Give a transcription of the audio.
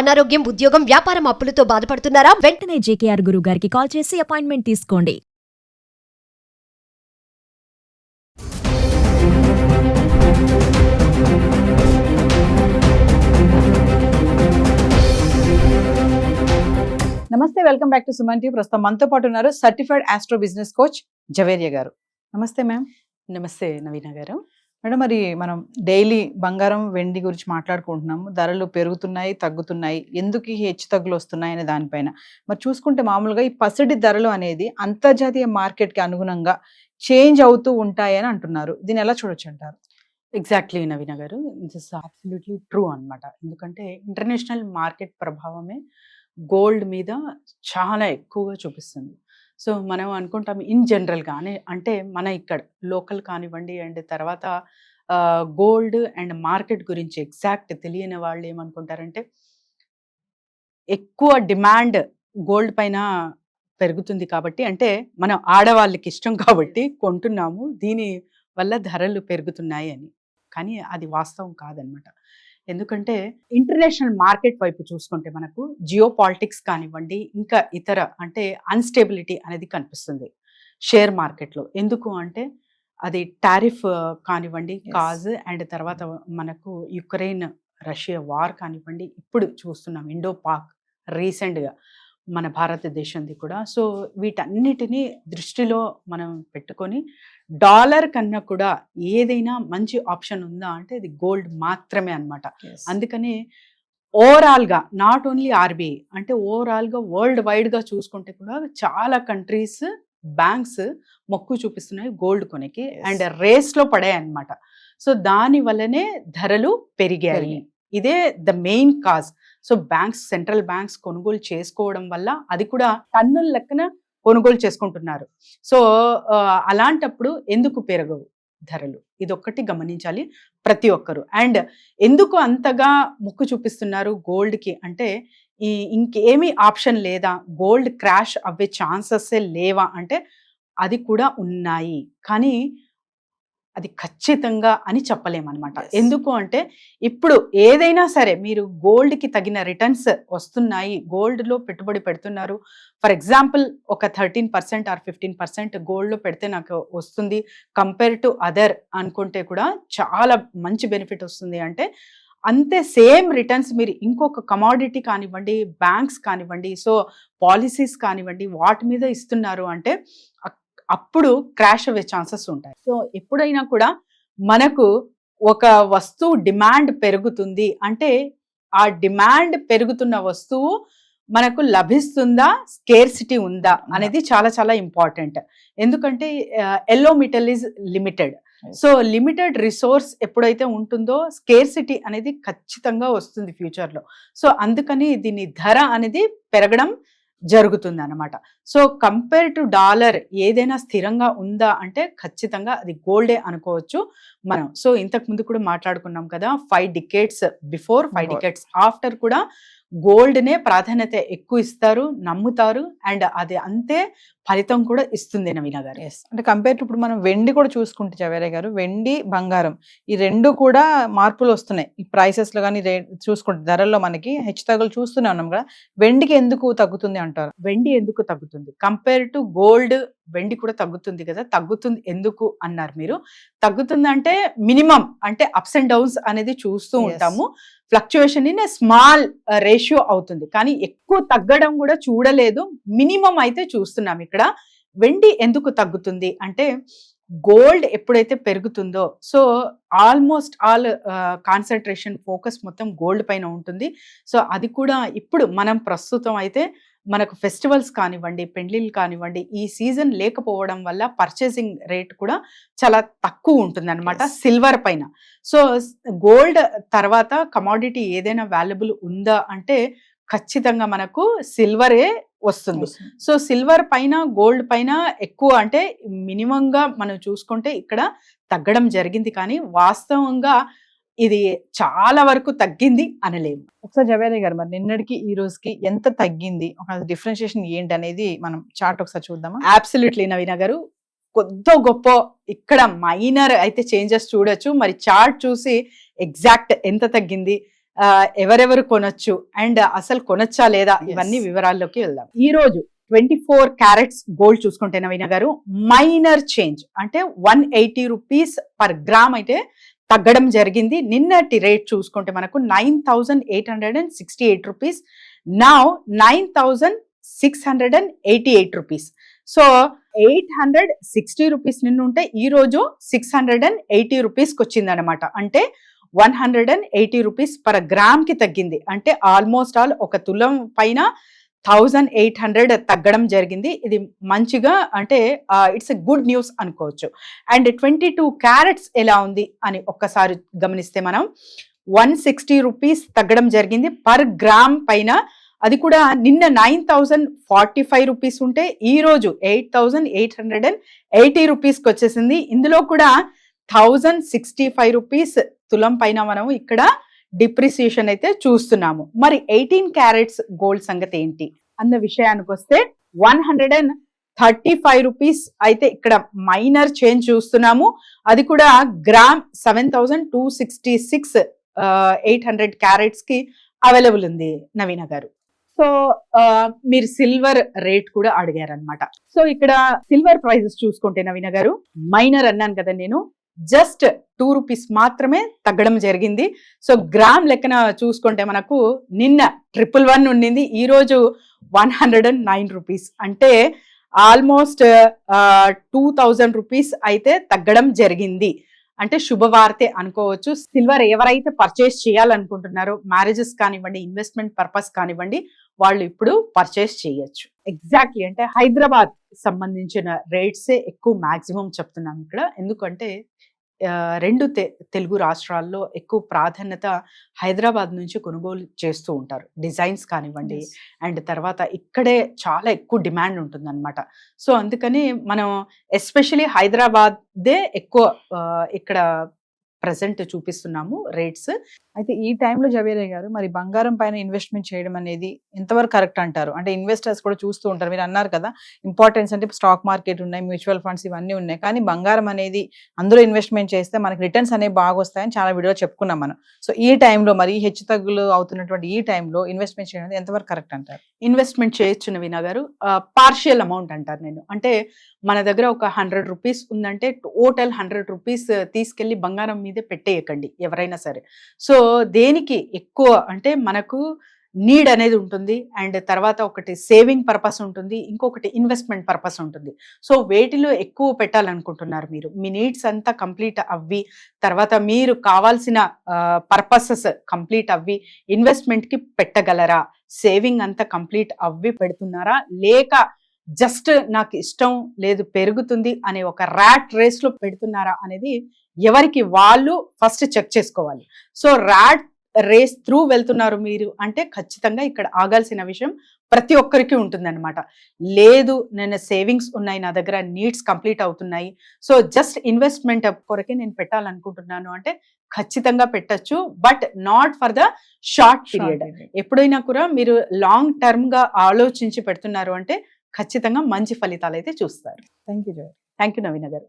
అనారోగ్యం, ఉద్యోగం, వ్యాపారం అప్పులతో బాధపడుతున్నారా? వెంటనే జేకేఆర్ గురువు గారికి కాల్ చేసి అపాయింట్మెంట్ తీసుకోండి. నమస్తే, welcome back to Suman TV. ప్రస్తుతం మనతో పాటు ఉన్నారు certified astro business coach Javeria గారు. నమస్తే మ్యామ్. నమస్తే నవీన గారు. మేడం, మరి మనం డైలీ బంగారం వెండి గురించి మాట్లాడుకుంటున్నాము. ధరలు పెరుగుతున్నాయి, తగ్గుతున్నాయి, ఎందుకు ఈ హెచ్చు తగ్గులు వస్తున్నాయి అనే దానిపైన మరి చూసుకుంటే మామూలుగా ఈ పసిడి ధరలు అనేది అంతర్జాతీయ మార్కెట్కి అనుగుణంగా చేంజ్ అవుతూ ఉంటాయని అంటున్నారు. దీన్ని ఎలా చూడొచ్చు అంటారు? ఎగ్జాక్ట్లీ నవీన గారు, దిస్ అబ్సల్యూట్లీ ట్రూ అన్నమాట. ఎందుకంటే ఇంటర్నేషనల్ మార్కెట్ ప్రభావమే గోల్డ్ మీద చాలా ఎక్కువగా చూపిస్తుంది. సో మనం అనుకుంటాం ఇన్ జనరల్గానే, అంటే మన ఇక్కడ లోకల్ కానివ్వండి అండ్ తర్వాత గోల్డ్ అండ్ మార్కెట్ గురించి ఎగ్జాక్ట్ తెలియని వాళ్ళు ఏమనుకుంటారంటే ఎక్కువ డిమాండ్ గోల్డ్ పైన పెరుగుతుంది కాబట్టి, అంటే మనం ఆడవాళ్ళకి ఇష్టం కాబట్టి కొంటున్నాము, దీని వల్ల ధరలు పెరుగుతున్నాయి అని. కానీ అది వాస్తవం కాదనమాట. ఎందుకంటే ఇంటర్నేషనల్ మార్కెట్ వైపు చూసుకుంటే మనకు జియో పాలిటిక్స్ కానివ్వండి, ఇంకా ఇతర అంటే అన్స్టేబిలిటీ అనేది కనిపిస్తుంది షేర్ మార్కెట్లో. ఎందుకు అంటే అది టారిఫ్ కానివ్వండి, కాజ్ అండ్ తర్వాత మనకు యుక్రెయిన్ రష్యా వార్ కానివ్వండి, ఇప్పుడు చూస్తున్నాం ఇండో పాక్ రీసెంట్గా మన భారతదేశంది కూడా. సో వీటన్నిటినీ దృష్టిలో మనం పెట్టుకొని డాలర్ కన్నా కూడా ఏదైనా మంచి ఆప్షన్ ఉందా అంటే అది గోల్డ్ మాత్రమే అన్నమాట. అందుకని ఓవరాల్గా నాట్ ఓన్లీ ఆర్బీఐ అంటే ఓవరాల్గా వరల్డ్ వైడ్గా చూసుకుంటే కూడా చాలా కంట్రీస్ బ్యాంక్స్ మొక్కు చూపిస్తున్నాయి గోల్డ్ కొనికి అండ్ రేస్లో పడాయి అన్నమాట. సో దాని వల్లనే ధరలు పెరిగాయి. ఇదే the main cause. So banks, central banks కొనుగోలు చేసుకోవడం వల్ల అది కూడా టన్నుల లెక్కన కొనుగోలు చేసుకుంటున్నారు. సో అలాంటప్పుడు ఎందుకు పెరగవు ధరలు? ఇదొక్కటి గమనించాలి ప్రతి ఒక్కరు. అండ్ ఎందుకు అంతగా మొక్కు చూపిస్తున్నారు గోల్డ్కి అంటే ఇంకేమీ ఆప్షన్ లేదా, గోల్డ్ క్రాష్ అవ్వే ఛాన్సెస్ లేవా అంటే అది కూడా ఉన్నాయి, కానీ అది ఖచ్చితంగా అని చెప్పలేమన్నమాట. ఎందుకు అంటే ఇప్పుడు ఏదైనా సరే మీరు గోల్డ్కి తగిన రిటర్న్స్ వస్తున్నాయి, గోల్డ్లో పెట్టుబడి పెడుతున్నారు. ఫర్ ఎగ్జాంపుల్ ఒక 13% ఆర్ 15% గోల్డ్లో పెడితే నాకు వస్తుంది కంపేర్ టు అదర్ అనుకుంటే కూడా చాలా మంచి బెనిఫిట్ వస్తుంది. అంటే అంతే సేమ్ రిటర్న్స్ మీరు ఇంకొక కమాడిటీ కానివ్వండి, బ్యాంక్స్ కానివ్వండి, సో పాలసీస్ కానివ్వండి, వాటి మీద ఇస్తున్నారు అంటే అప్పుడు క్రాష్ అయ్యే ఛాన్సెస్ ఉంటాయి. సో ఎప్పుడైనా కూడా మనకు ఒక వస్తువు డిమాండ్ పెరుగుతుంది అంటే ఆ డిమాండ్ పెరుగుతున్న వస్తువు మనకు లభిస్తుందా, స్కేర్సిటీ ఉందా అనేది చాలా చాలా ఇంపార్టెంట్. ఎందుకంటే yellow metal is limited. So limited resource ఎప్పుడైతే ఉంటుందో స్కేర్సిటీ అనేది ఖచ్చితంగా వస్తుంది ఫ్యూచర్లో. సో అందుకని దీని ధర అనేది పెరగడం జరుగుతుంది అన్నమాట. సో కంపేర్ టు డాలర్ ఏదైనా స్థిరంగా ఉందా అంటే ఖచ్చితంగా అది గోల్డే అనుకోవచ్చు మనం. సో ఇంతకు ముందు కూడా మాట్లాడుకున్నాం కదా, 5 decades బిఫోర్, 5 decades ఆఫ్టర్ కూడా గోల్డ్నే ప్రాధాన్యత ఎక్కువ ఇస్తారు, నమ్ముతారు అండ్ అది అంతే ఫలితం కూడా ఇస్తుంది నవీన గారు. అంటే కంపేర్ టు ఇప్పుడు మనం వెండి కూడా చూసుకుంటే జవేరియా గారు, వెండి బంగారం ఈ రెండు కూడా మార్పులు వస్తున్నాయి. ఈ ప్రైసెస్ లో కానీ చూసుకుంటే ధరల్లో మనకి హెచ్చు తగ్గులు చూస్తూనే ఉన్నాం కదా. వెండికి ఎందుకు తగ్గుతుంది అంటారు? వెండి ఎందుకు తగ్గుతుంది కంపేర్ టు గోల్డ్? వెండి కూడా తగ్గుతుంది కదా. తగ్గుతుంది ఎందుకు అన్నారు మీరు? తగ్గుతుంది అంటే మినిమం అంటే అప్స్ అండ్ డౌన్స్ అనేది చూస్తూ ఉంటాము. ఫ్లక్చుయేషన్ ఇన్ స్మాల్ రేషియో అవుతుంది, కానీ ఎక్కువ తగ్గడం కూడా చూడలేదు, మినిమం అయితే చూస్తున్నాం ఇక్కడ. వెండి ఎందుకు తగ్గుతుంది అంటే గోల్డ్ ఎప్పుడైతే పెరుగుతుందో so almost all concentration focus మొత్తం గోల్డ్ పైన ఉంటుంది. సో అది కూడా ఇప్పుడు మనం ప్రస్తుతం అయితే మనకు ఫెస్టివల్స్ కానివ్వండి, పెండ్లిళ్ళు కానివ్వండి, ఈ సీజన్ లేకపోవడం వల్ల పర్చేసింగ్ రేట్ కూడా చాలా తక్కువ ఉంటుంది అనమాట సిల్వర్ పైన. సో గోల్డ్ తర్వాత కమాడిటీ ఏదైనా వాల్యుబుల్ ఉందా అంటే ఖచ్చితంగా మనకు సిల్వరే వస్తుంది. సో సిల్వర్ పైన గోల్డ్ పైన ఎక్కువ అంటే మినిమంగా మనం చూసుకుంటే ఇక్కడ తగ్గడం జరిగింది, కానీ వాస్తవంగా ఇది చాలా వరకు తగ్గింది అనలేము. ఒకసారి జవేరియా గారు, మరి నిన్నటికి ఈ రోజుకి ఎంత తగ్గింది, ఒక డిఫరెన్షియేషన్ ఏంటి అనేది మనం చార్ట్ ఒకసారి చూద్దామా? అబ్సల్యూట్లీ నవీన గారు, కొద్దో గొప్ప ఇక్కడ మైనర్ అయితే చేంజెస్ చూడొచ్చు. మరి చార్ట్ చూసి ఎగ్జాక్ట్ ఎంత తగ్గింది ఎవరెవరు కొనొచ్చు అండ్ అసలు కొనొచ్చా లేదా Yes. ఇవన్నీ వివరాల్లోకి వెళ్దాం. ఈ రోజు 24 క్యారెట్స్ గోల్డ్ చూసుకుంటే నవీన గారు మైనర్ చేంజ్ అంటే 180 రూపీస్ పర్ గ్రామ్ అయితే తగ్గడం జరిగింది. నిన్నటి రేట్ చూసుకుంటే మనకు 9,868 rupees, now 9,688 rupees. So 860 rupees నిన్న ఉంటే ఈ రోజు 680 రూపీస్కి వచ్చింది అనమాట. అంటే 180 రూపీస్ పర్ గ్రామ్ కి తగ్గింది. అంటే ఆల్మోస్ట్ ఆల్ ఒక తులం పైన 1800 తగ్గడం జరిగింది. ఇది మంచిగా అంటే ఇట్స్ ఎ గుడ్ న్యూస్ అనుకోవచ్చు. అండ్ 22 క్యారెట్స్ ఎలా ఉంది అని ఒక్కసారి గమనిస్తే మనం 160 రూపీస్ తగ్గడం జరిగింది పర్ గ్రామ్ పైన. అది కూడా నిన్న 9,045 రూపీస్ ఉంటే ఈ రోజు 8,880 రూపీస్కి వచ్చేసింది. ఇందులో కూడా 1,065 రూపీస్ తులం పైన మనం ఇక్కడ డిప్రిసియేషన్ అయితే చూస్తున్నాము. మరి 18 క్యారెట్స్ గోల్డ్ సంగతి ఏంటి అన్న విషయానికి వస్తే 135 రూపీస్ అయితే ఇక్కడ మైనర్ చేంజ్ చూస్తున్నాము. అది కూడా గ్రామ్ 7,266 800 క్యారెట్స్ కి అవైలబుల్ ఉంది నవీన గారు. సో మీరు సిల్వర్ రేట్ కూడా అడిగారనమాట. సో ఇక్కడ సిల్వర్ ప్రైజెస్ చూసుకుంటే నవీన గారు మైనర్ అన్నాను కదా నేను, జస్ట్ 2 రూపీస్ మాత్రమే తగ్గడం జరిగింది. సో గ్రామ్ లెక్కన చూసుకుంటే మనకు నిన్న 111 ఉండింది, ఈ రోజు 109 రూపీస్. అంటే ఆల్మోస్ట్ 2,000 రూపీస్ అయితే తగ్గడం జరిగింది. అంటే శుభవార్తే అనుకోవచ్చు. సిల్వర్ ఎవరైతే పర్చేస్ చేయాలనుకుంటున్నారో మ్యారేజెస్ కానివ్వండి, ఇన్వెస్ట్మెంట్ పర్పస్ కానివ్వండి, వాళ్ళు ఇప్పుడు పర్చేస్ చేయొచ్చు. ఎగ్జాక్ట్లీ అంటే హైదరాబాద్ సంబంధించిన రేట్సే ఎక్కువ మాక్సిమం చెప్తున్నాం ఇక్కడ. ఎందుకంటే రెండు తెలుగు రాష్ట్రాల్లో ఎక్కువ ప్రాధాన్యత హైదరాబాద్ నుంచి కొనుగోలు చేస్తూ ఉంటారు. డిజైన్స్ కానివ్వండి అండ్ తర్వాత ఇక్కడే చాలా ఎక్కువ డిమాండ్ ఉంటుందన్నమాట. సో అందుకని మనం ఎస్పెషలీ హైదరాబాద్దే ఎక్కువ ఇక్కడ ప్రజెంట్ చూపిస్తున్నాము రేట్స్. అయితే ఈ టైంలో జవేరియా గారు మరి బంగారం పైన ఇన్వెస్ట్మెంట్ చేయడం అనేది ఎంతవరకు కరెక్ట్ అంటారు? అంటే ఇన్వెస్టర్స్ కూడా చూస్తూ ఉంటారు, మీరు అన్నారు కదా ఇంపార్టెన్స్ అంటే స్టాక్ మార్కెట్ ఉన్నాయి, మ్యూచువల్ ఫండ్స్ ఇవన్నీ ఉన్నాయి, కానీ బంగారం అనేది అందులో ఇన్వెస్ట్మెంట్ చేస్తే మనకి రిటర్న్స్ అనేవి బాగా వస్తాయని చాలా వీడియో చెప్పుకున్నాం మనం. సో ఈ టైంలో మరి హెచ్చు తగ్గులు అవుతున్నటువంటి ఈ టైంలో ఇన్వెస్ట్మెంట్ చేయడం ఎంతవరకు కరెక్ట్ అంటారు? ఇన్వెస్ట్మెంట్ చేయొచ్చు నవీన గారు. పార్షియల్ అమౌంట్ అంటారు నేను. అంటే మన దగ్గర ఒక 100 రూపీస్ ఉందంటే టోటల్ 100 రూపీస్ తీసుకెళ్లి బంగారం మీదే పెట్టేయకండి ఎవరైనా సరే. సో దేనికి ఎక్కువ అంటే మనకు నీడ్ అనేది ఉంటుంది అండ్ తర్వాత ఒకటి సేవింగ్ పర్పస్ ఉంటుంది, ఇంకొకటి ఇన్వెస్ట్మెంట్ పర్పస్ ఉంటుంది. సో వేటిలో ఎక్కువ పెట్టాలనుకుంటున్నారు మీరు? మీ నీడ్స్ అంతా కంప్లీట్ అవ్వి తర్వాత మీరు కావాల్సిన పర్పసెస్ కంప్లీట్ అవ్వి ఇన్వెస్ట్మెంట్కి పెట్టగలరా? సేవింగ్ అంతా కంప్లీట్ అవ్వి పెడుతున్నారా, లేక జస్ట్ నాకు ఇష్టం లేదు పెరుగుతుంది అనే ఒక ర్యాట్ రేస్ లో పెడుతున్నారా అనేది ఎవరికి వాళ్ళు ఫస్ట్ చెక్ చేసుకోవాలి. సో ర్యాట్ రేస్ త్రూ వెళ్తున్నారు మీరు అంటే ఖచ్చితంగా ఇక్కడ ఆగాల్సిన విషయం ప్రతి ఒక్కరికి ఉంటుందన్నమాట. లేదు నేను సేవింగ్స్ ఉన్నాయి, నా దగ్గర నీడ్స్ కంప్లీట్ అవుతున్నాయి, సో జస్ట్ ఇన్వెస్ట్మెంట్ కొరకే నేను పెట్టాలనుకుంటున్నాను అంటే ఖచ్చితంగా పెట్టచ్చు, but not for the short period. ఎప్పుడైనా కూడా మీరు లాంగ్ టర్మ్ గా ఆలోచించి పెడుతున్నారు అంటే ఖచ్చితంగా మంచి ఫలితాలు అయితే చూస్తారు. థ్యాంక్ యూ థ్యాంక్ యూ నవీన గారు.